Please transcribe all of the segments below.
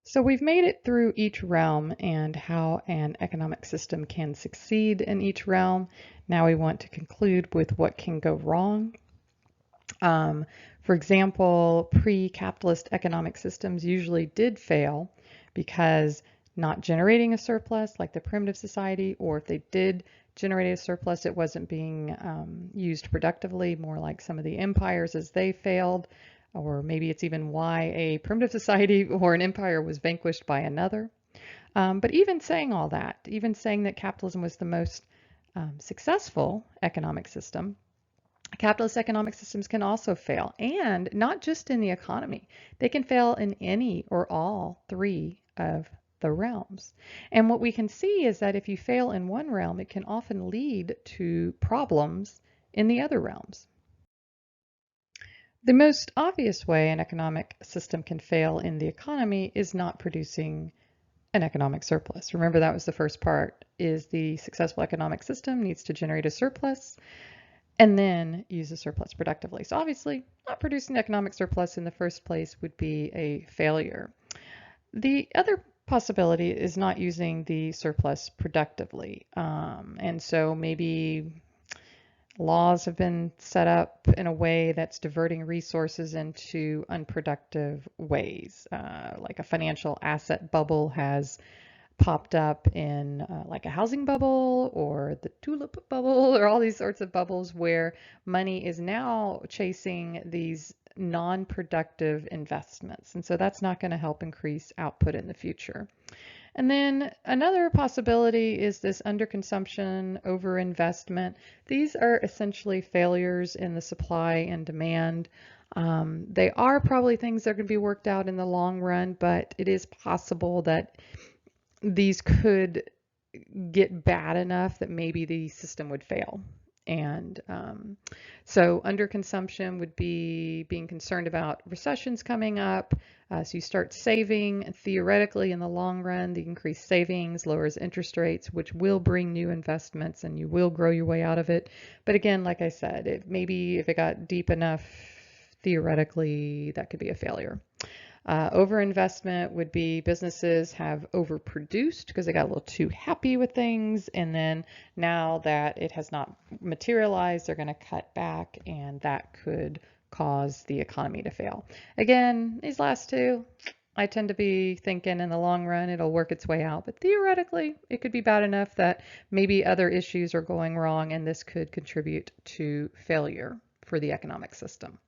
So we've made it through each realm and how an economic system can succeed in each realm. Now we want to conclude with what can go wrong. Um, for example, pre-capitalist economic systems usually did fail because not generating a surplus like the primitive society, or if they did generate a surplus, it wasn't being used productively, more like some of the empires as they failed, or maybe it's even why a primitive society or an empire was vanquished by another. But even saying all that, even saying that capitalism was the most successful economic system, capitalist economic systems can also fail, and not just in the economy. They can fail in any or all three of the realms. And what we can see is that if you fail in one realm, it can often lead to problems in the other realms. The most obvious way an economic system can fail in the economy is not producing an economic surplus. Remember, that was the first part, is the successful economic system needs to generate a surplus and then use the surplus productively. So obviously, not producing economic surplus in the first place would be a failure. The other possibility is not using the surplus productively. And so maybe laws have been set up in a way that's diverting resources into unproductive ways, like a financial asset bubble has popped up in like a housing bubble or the tulip bubble or all these sorts of bubbles where money is now chasing these non-productive investments. And so that's not going to help increase output in the future. And then another possibility is this underconsumption, overinvestment. These are essentially failures in the supply and demand. They are probably things that are going to be worked out in the long run, but it is possible that these could get bad enough that maybe the system would fail. And so underconsumption would be being concerned about recessions coming up. So you start saving. Theoretically, in the long run, the increased savings lowers interest rates, which will bring new investments and you will grow your way out of it. But again, like I said, maybe if it got deep enough, theoretically, that could be a failure. Overinvestment would be businesses have overproduced because they got a little too happy with things, and then now that it has not materialized, they're going to cut back, and that could cause the economy to fail. Again, these last two, I tend to be thinking in the long run it'll work its way out, but theoretically it could be bad enough that maybe other issues are going wrong, and this could contribute to failure for the economic system.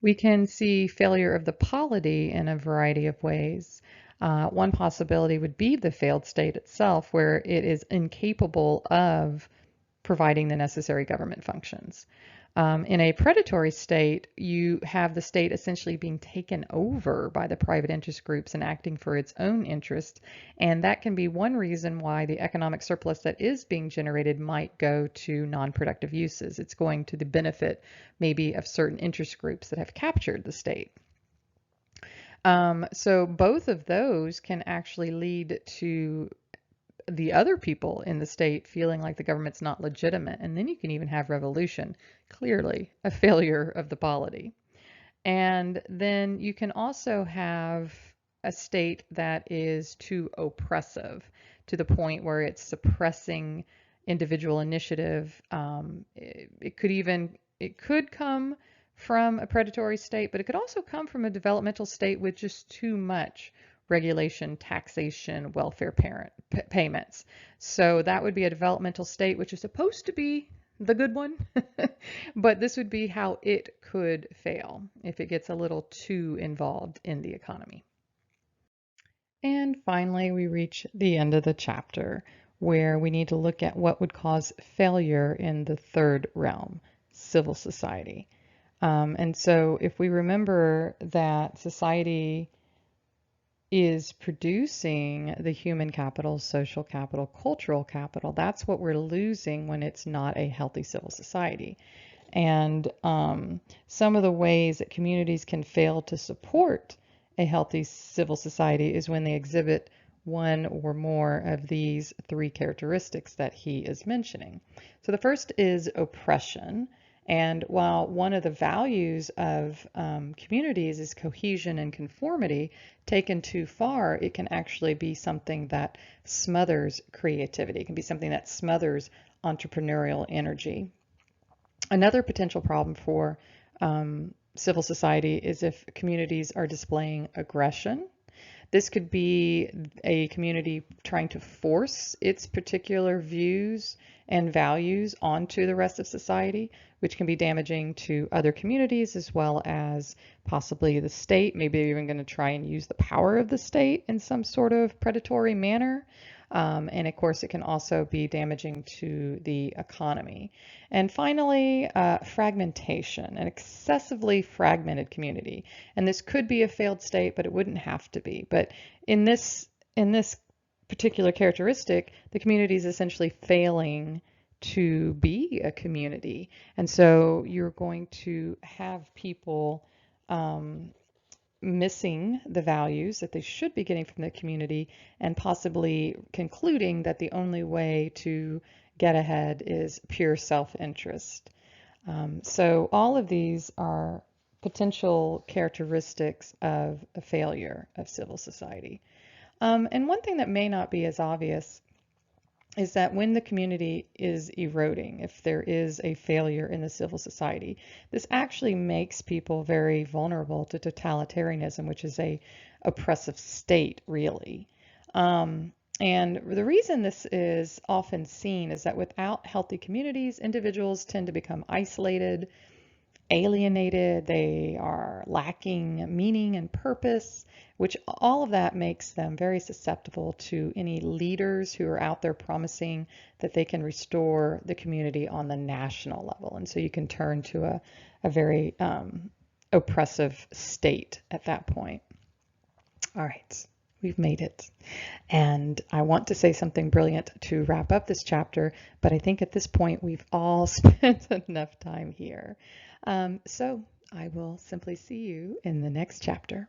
We can see failure of the polity in a variety of ways. One possibility would be the failed state itself, where it is incapable of providing the necessary government functions. In a predatory state, you have the state essentially being taken over by the private interest groups and acting for its own interests. And that can be one reason why the economic surplus that is being generated might go to non-productive uses. It's going to the benefit maybe of certain interest groups that have captured the state. So both of those can actually lead to the other people in the state feeling like the government's not legitimate. And then you can even have revolution, clearly a failure of the polity. And then you can also have a state that is too oppressive to the point where it's suppressing individual initiative. It could come from a predatory state, but it could also come from a developmental state with just too much regulation, taxation, welfare payments. So that would be a developmental state, which is supposed to be the good one, but this would be how it could fail if it gets a little too involved in the economy. And finally, we reach the end of the chapter where we need to look at what would cause failure in the third realm, civil society. And so if we remember that society is producing the human capital, social capital, cultural capital, that's what we're losing when it's not a healthy civil society. And some of the ways that communities can fail to support a healthy civil society is when they exhibit one or more of these three characteristics that he is mentioning. So the first is oppression. And while one of the values of communities is cohesion and conformity, taken too far, it can actually be something that smothers creativity. It can be something that smothers entrepreneurial energy. Another potential problem for civil society is if communities are displaying aggression. This could be a community trying to force its particular views and values onto the rest of society, which can be damaging to other communities as well as possibly the state. Maybe they're even going to try and use the power of the state in some sort of predatory manner. And of course, it can also be damaging to the economy. And finally, fragmentation, an excessively fragmented community. And this could be a failed state, but it wouldn't have to be. But in this particular characteristic, the community is essentially failing to be a community. And so you're going to have people missing the values that they should be getting from the community and possibly concluding that the only way to get ahead is pure self-interest. So all of these are potential characteristics of a failure of civil society. And one thing that may not be as obvious is that when the community is eroding, if there is a failure in the civil society, this actually makes people very vulnerable to totalitarianism, which is a oppressive state, really. And the reason this is often seen is that without healthy communities, individuals tend to become isolated, alienated, they are lacking meaning and purpose, which all of that makes them very susceptible to any leaders who are out there promising that they can restore the community on the national level. And so you can turn to a very oppressive state at that point. All right. We've made it. And I want to say something brilliant to wrap up this chapter, but I think at this point we've all spent enough time here. So I will simply see you in the next chapter.